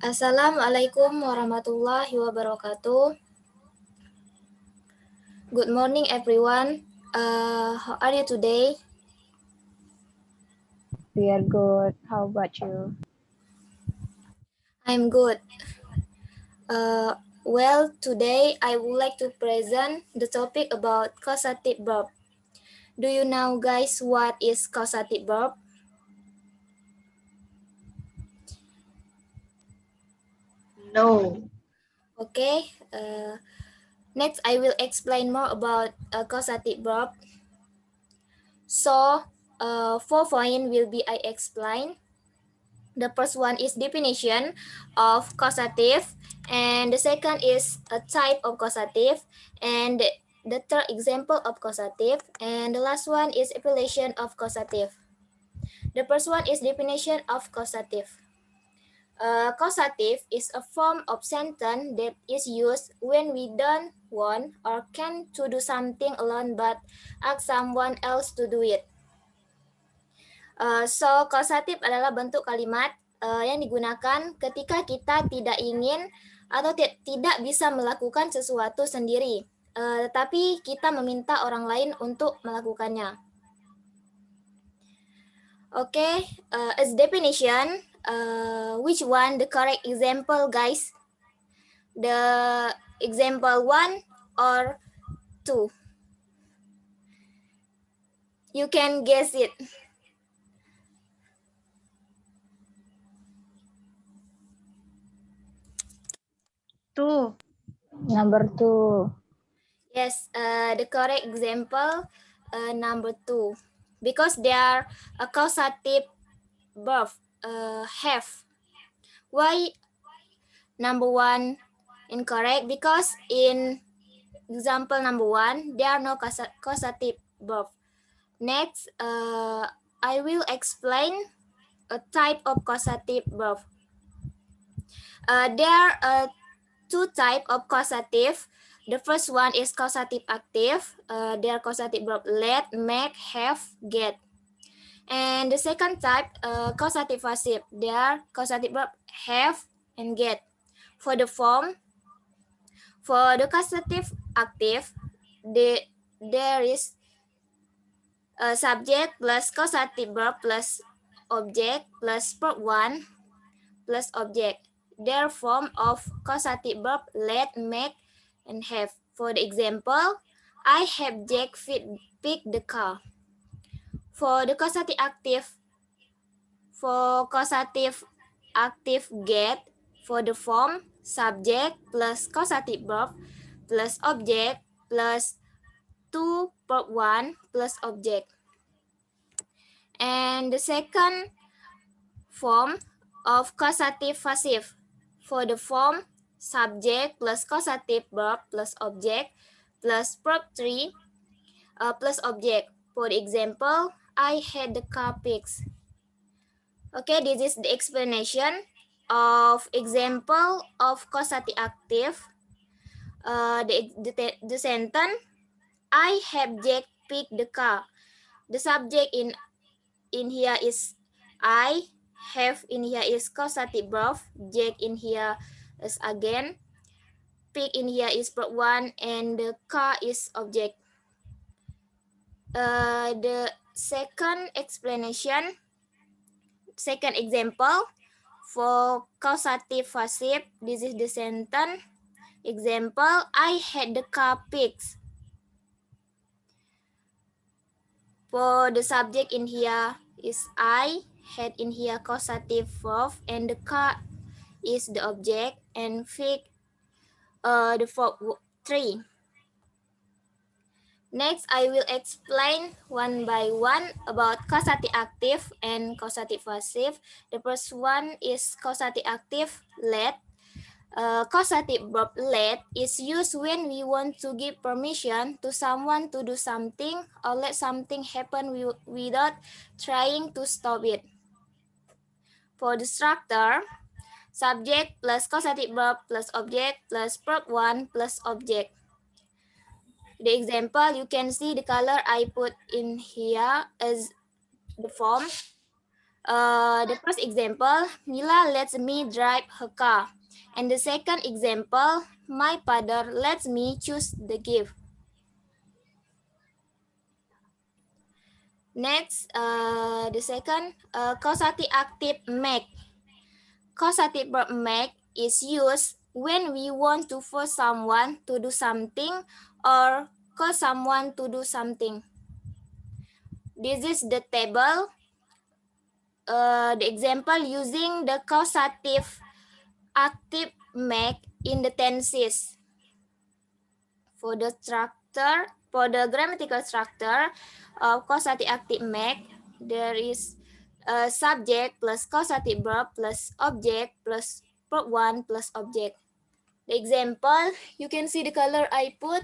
Assalamualaikum warahmatullahi wabarakatuh. Good morning, everyone. How are you today? We are good. How about you? I'm good. Today I would like to present the topic about causative verb. Do you know, guys, what is causative verb? No. Okay. Next, I will explain more about causative verb. So, 4 points will be I explain. The first one is definition of causative, and the second is a type of causative, and the third example of causative, and the last one is appellation of causative. The first one is definition of causative. Causative is a form of sentence that is used when we don't want or can to do something alone but ask someone else to do it. So, causative adalah bentuk kalimat yang digunakan ketika kita tidak ingin atau tidak bisa melakukan sesuatu sendiri, tetapi kita meminta orang lain untuk melakukannya. Okay, as definition, which one the correct example, guys? The example 1 or 2? You can guess it. Two. Number 2. Yes, the correct example, number 2, because they are a causative verb, have. Why number 1 incorrect? Because in example number 1, there are no causative verb. Next, I will explain a type of causative verb. There are two types of causative. The first one is causative active. Their causative verb let, make, have, get. And the second type, causative passive. Their causative verb have and get. For the causative active, there is a subject plus causative verb plus object plus verb 1 plus object. Their form of causative verb let, make, and have. For the example, I have Jack pick the car. For the causative active get, for the form subject plus causative verb plus object plus 2 verb 1 plus object. And the second form of causative passive, for the form subject plus causative verb plus object plus verb 3 plus object. For example, I had the car fixed. Okay, this is the explanation of example of causative active. The sentence, I have Jack pick the car. The subject in here is I, have in here is causative verb, Jack in here is again, pick in here is verb 1, and the car is object. The second explanation, second example for causative passive, this is the sentence. Example, I had the car fixed. For the subject in here is I, had in here causative verb, and the car is the object, and fix the verb 3. Next, I will explain one by one about causative active and causative passive. The first one is causative active, let. Causative verb let is used when we want to give permission to someone to do something or let something happen without trying to stop it. For the structure, subject plus causative verb plus object plus verb 1 plus object. The example, you can see the color I put in here as the form. The first example, Mila lets me drive her car. And the second example, my father lets me choose the gift. Next, the second, causative active make. Causative verb make is used when we want to force someone to do something or cause someone to do something. This is the table. The example using the causative active make in the tenses. For the structure, for the grammatical structure of causative active make, there is a subject plus causative verb plus object plus verb 1 plus object. The example, you can see the color I put.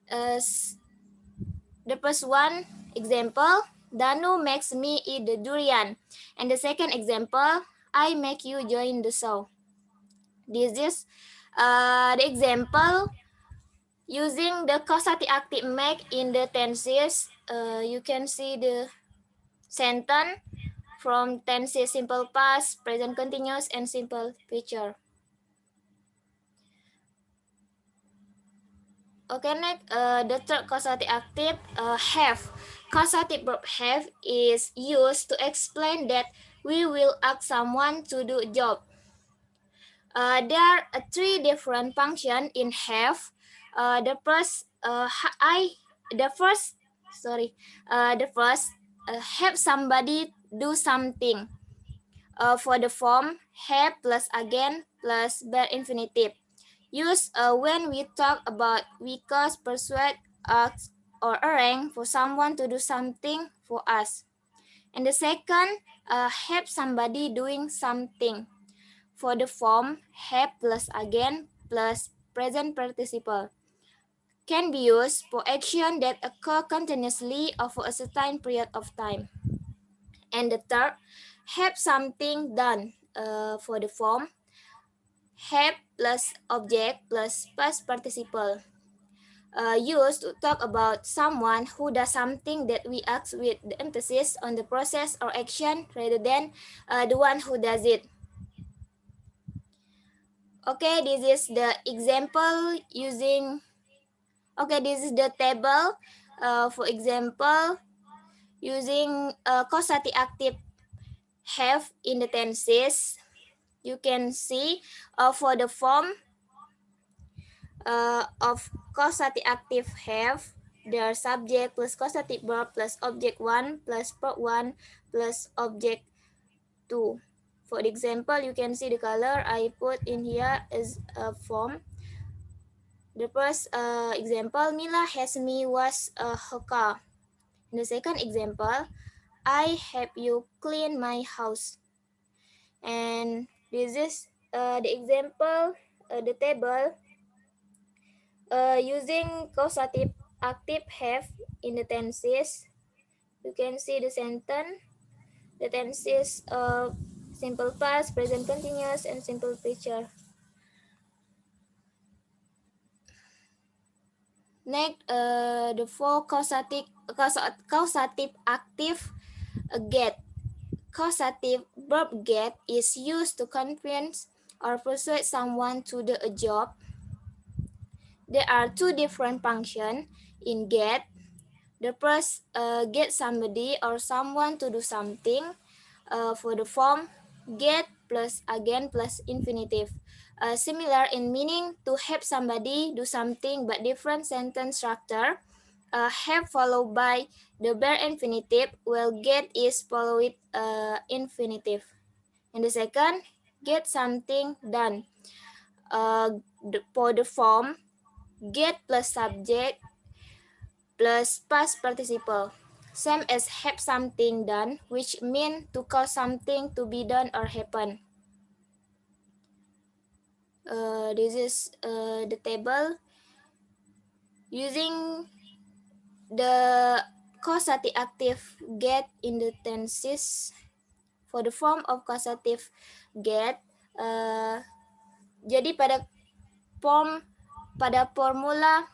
The first one example, Danu makes me eat the durian. And the second example, I make you join the show. This is the example using the causative active make in the tenses. You can see the sentence from tenses simple past, present continuous, and simple future. Okay, next, the third causative active, have. Causative verb have is used to explain that we will ask someone to do a job. There are three different functions in have. The first, have somebody do something. For the form have plus again plus bare infinitive. Used when we talk about we cause, persuade, ask, or arrange for someone to do something for us. And the second, have somebody doing something. For the form, have plus again plus present participle. Can be used for action that occur continuously over a certain period of time. And the third, have something done. For the form, have plus object plus past participle. Used to talk about someone who does something that we ask with the emphasis on the process or action rather than the one who does it. Okay, this is the example using, okay, this is the table. For example, using causative active have in the tenses. You can see for the form of causative active have, their subject plus causative verb plus object 1 plus verb 1 plus object 2. For example, you can see the color I put in here is a form. The first example, Mila has me wash her car. In the second example, I help you clean my house. And this is the example, the table using causative active have in the tenses. You can see the sentence, the tenses of simple past, present continuous, and simple future. Next, the four causative active get. Causative verb get is used to convince or persuade someone to do a job. There are two different functions in get. The first, get somebody or someone to do something. For the form, get plus again plus infinitive. Similar in meaning to have somebody do something but different sentence structure. Have followed by the bare infinitive, while get is followed infinitive. And the second, get something done. For the form, get plus subject plus past participle. Same as have something done, which mean to cause something to be done or happen. This is the table using the causative active get in the tenses. For the form of causative get, jadi pada formula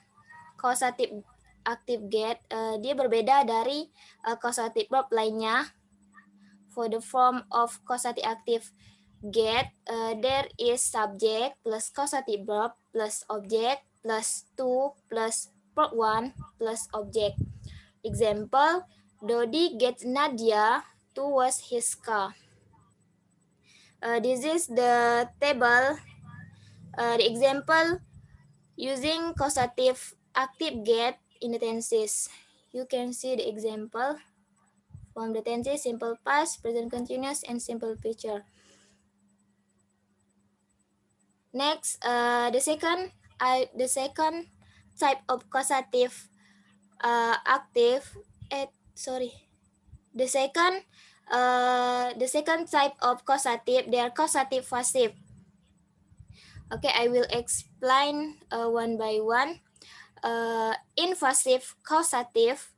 causative active get, dia berbeda dari causative verb lainnya. For the form of causative active get, there is subject plus causative verb plus object plus to plus verb 1 plus object. Example, Dodi gets Nadia to wash his car. This is the table, the example using causative active get in the tenses. You can see the example from the tenses: simple past, present continuous, and simple future. Next, the second type of causative active. The second type of causative, they are causative passive. Okay, I will explain one by one. Invasive causative,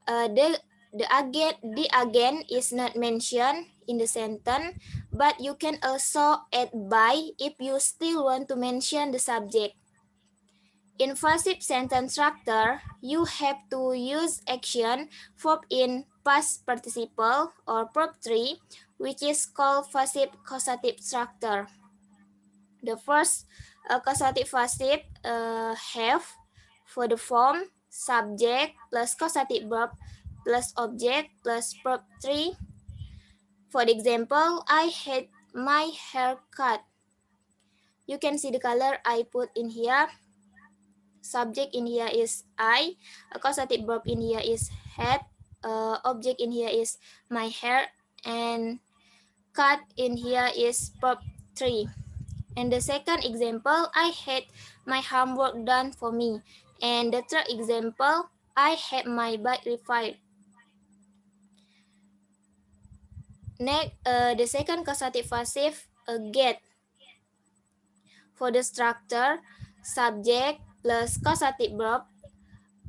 the agent is not mentioned in the sentence, but you can also add by if you still want to mention the subject. Invasive sentence structure, you have to use action verb in past participle or verb 3, which is called passive causative structure. The first causative passive have for the form subject plus causative verb plus object plus verb 3. For the example, I had my hair cut. You can see the color I put in here. Subject in here is I. A causative verb in here is had. Object in here is my hair. And cut in here is verb 3. And the second example, I had my homework done for me. And the third example, I had my bike repaired. Next, the second causative passive, get. For the structure, subject plus causative verb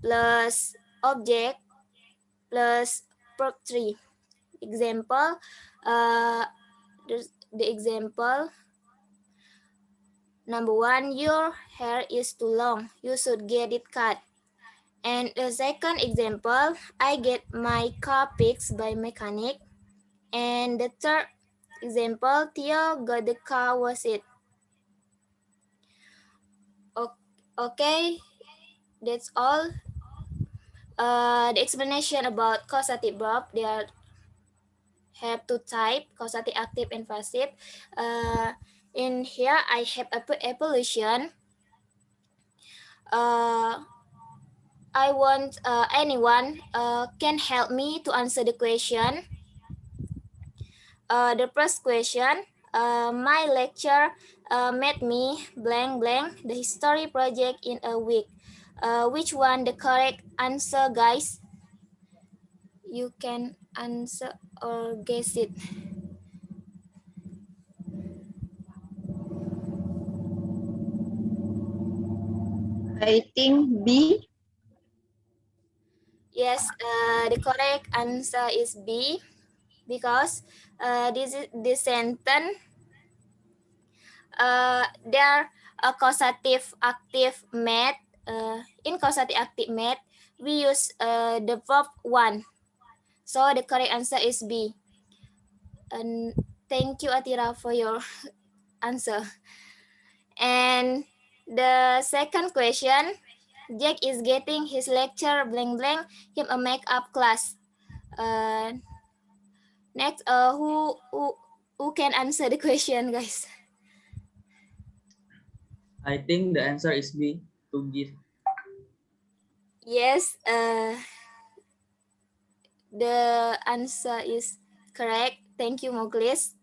plus object plus verb 3. Example, the example, number 1, your hair is too long. You should get it cut. And the second example, I get my car fixed by mechanic. And the third example, Theo got the car washed. Okay, that's all. The explanation about causative verb, they are have two type, causative active and passive. In here, I have a evolution. I want anyone can help me to answer the question. The first question, my lecture made me blank blank the history project in a week. Which one the correct answer, guys? You can answer or guess it. I think B. Yes, the correct answer is B, because this sentence, there a causative active method. In causative active method, we use the verb 1. So the correct answer is B. And thank you, Atira, for your answer. And the second question, Jack is getting his lecture blank blank him a makeup class. Next, who can answer the question, guys? I think the answer is B, to give. Yes, the answer is correct. Thank you, Moglis.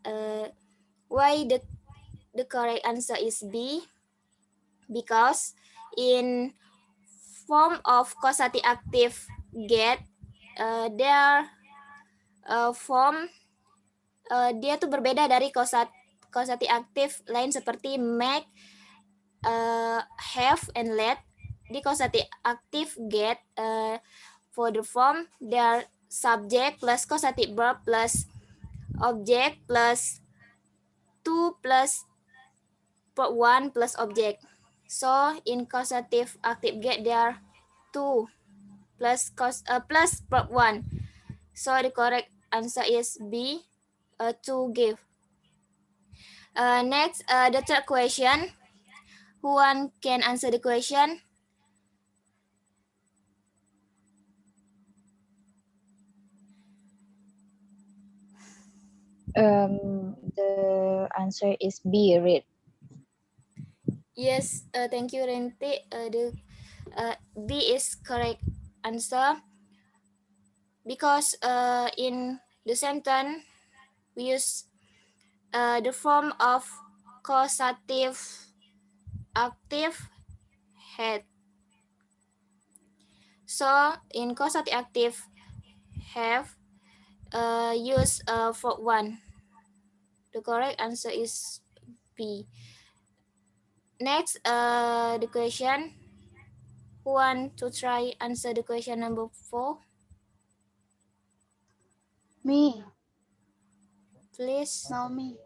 Why the correct answer is B? Because in form of causative active get, their form dia tuh berbeda dari causative active lain seperti make, have, and let. Di causative active get, for the form, their subject plus causative verb plus object plus to plus verb 1 plus object. So in causative active get, there are 2 plus verb 1. So the correct answer is B. to give. Next, the third question. Who one can answer the question? The answer is B, read. Yes, thank you, Renti. B is correct answer because in the sentence we use the form of causative active had. So in causative active have use for one. The correct answer is B. Next, the question. Who want to try answer the question number 4? Me. Please. No, me.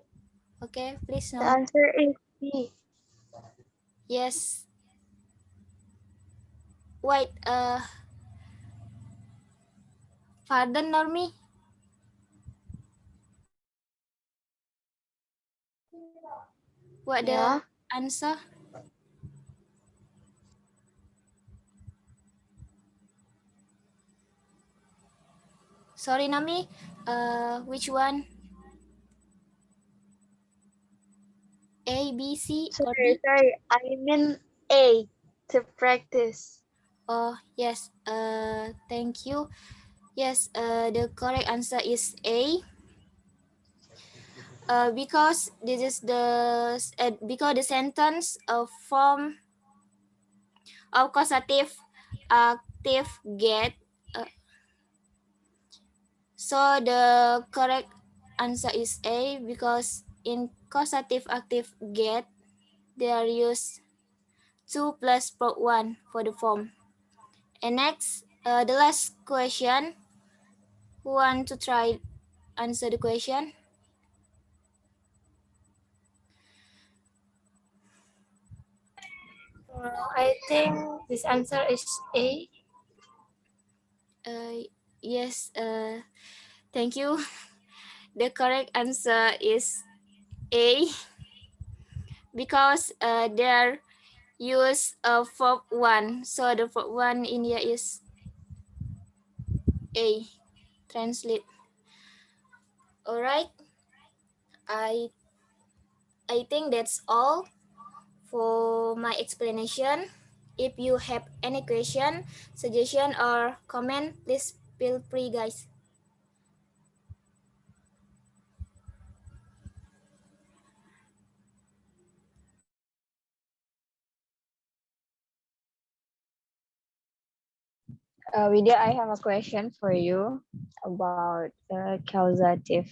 Okay, please The no. answer is B. Yes. Wait, pardon, Normi. What Yeah. the answer? Sorry, Nami. Which one? A, B, C, or D? Sorry. I mean A, to practice. Oh, yes. Thank you. Yes, the correct answer is A. Because this is because the sentence form of causative active get. So the correct answer is A because in causative active get they are used 2 plus prop 1 for the form. And next, the last question. Who want to try answer the question? I think this answer is A. Yes, thank you. The correct answer is A because they're use verb 1. So the verb 1 in here is A. Translate. All right. I think that's all for my explanation. If you have any question, suggestion, or comment, please feel free, guys. Vidya, I have a question for you about causative.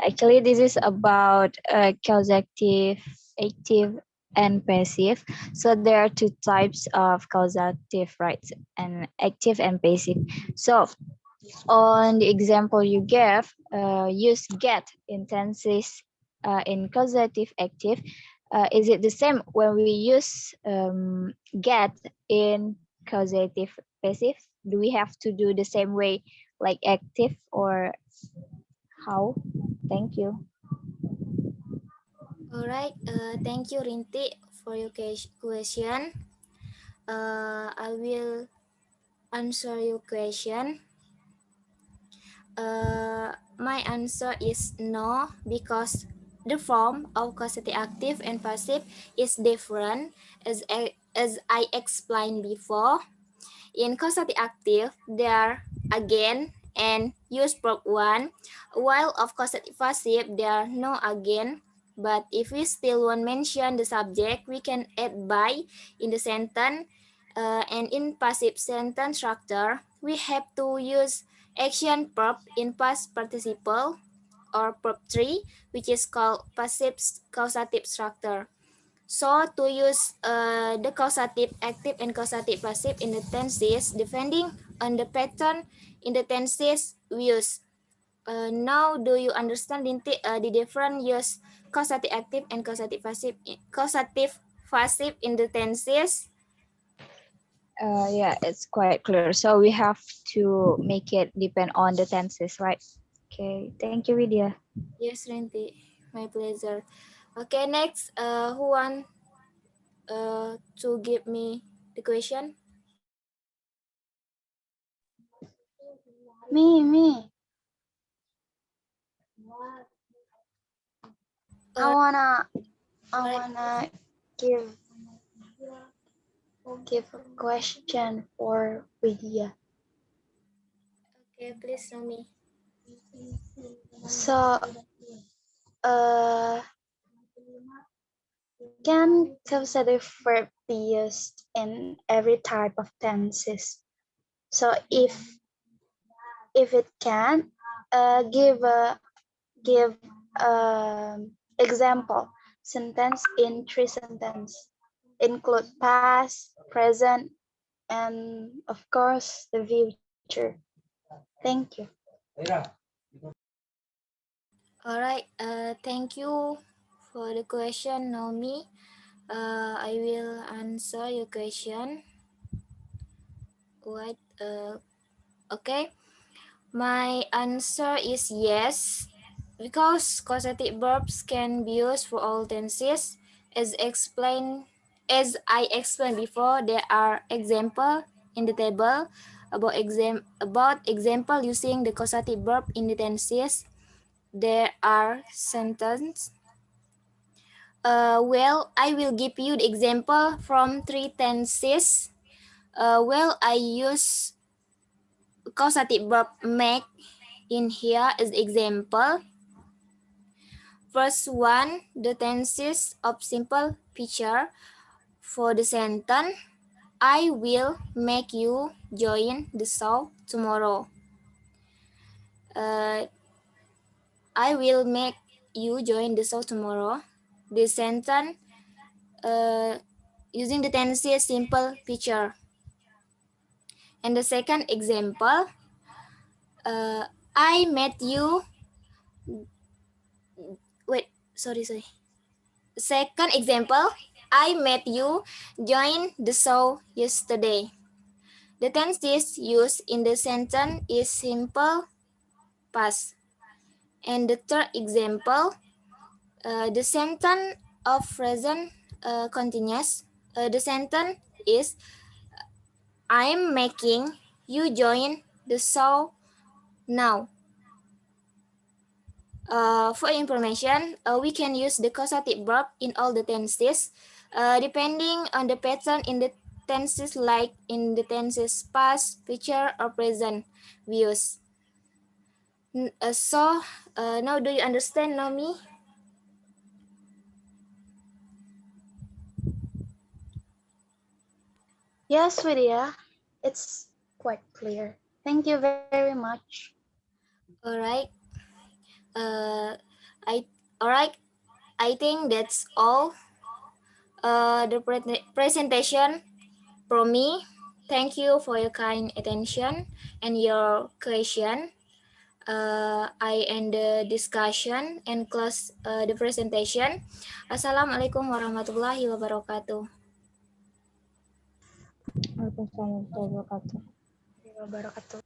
Actually, this is about causative, active, and passive. So there are two types of causative, right? And active and passive. So on the example you gave, use get in tenses in causative active. Is it the same when we use get in causative passive? Do we have to do the same way like active or how? Thank you. All right. Thank you, Rinti, for your question. I will answer your question. My answer is no because the form of causative active and passive is different as I explained before. In causative active, there are again and use verb 1, while of causative passive, there are no again. But if we still want to mention the subject, we can add by in the sentence. And in passive sentence structure, we have to use action verb in past participle or verb 3, which is called passive causative structure. So to use the causative active and causative passive in the tenses, depending on the pattern in the tenses we use. Now, do you understand the different use causative active and causative passive in the tenses? Yeah, it's quite clear. So we have to make it depend on the tenses, right? Okay, thank you, Widya. Yes, Renti. My pleasure. Okay, next, who want to give me the question? Me. I Uh, wanna Alright. give a question for Vidya. Okay, please tell me. So, can causative verb be used in every type of tenses? So, if it can, give example sentence in 3 sentences. Include past, present, and of course the future. Thank you. Alright, thank you for the question, Naomi. I will answer your question. What? Okay. My answer is yes, because causative verbs can be used for all tenses. As I explained before, there are example in the table about example using the causative verb in the tenses. There are sentences. Well, I will give you the example from 3 tenses. Well, I use causative verb make in here as example. First one, the tenses of simple future. For the sentence, I will make you join the show tomorrow. I will make you join the show tomorrow. The sentence using the tenses simple future. And the second example, I met you. Wait, sorry. Second example, I met you join the show yesterday. The tenses used in the sentence is simple past. And the third example, the sentence of present continuous. The sentence is I'm making you join the show now. For information, we can use the causative verb in all the tenses, depending on the pattern in the tenses, like in the tenses past, future, or present views. So now do you understand, Naomi? Yes, Vidya, it's quite clear. Thank you very much. All right. I all right. I think that's all. The presentation from me. Thank you for your kind attention and your question. I end the discussion and close the presentation. Assalamualaikum warahmatullahi wabarakatuh. Waalaikumsalam warahmatullahi wabarakatuh. Wabarakatuh.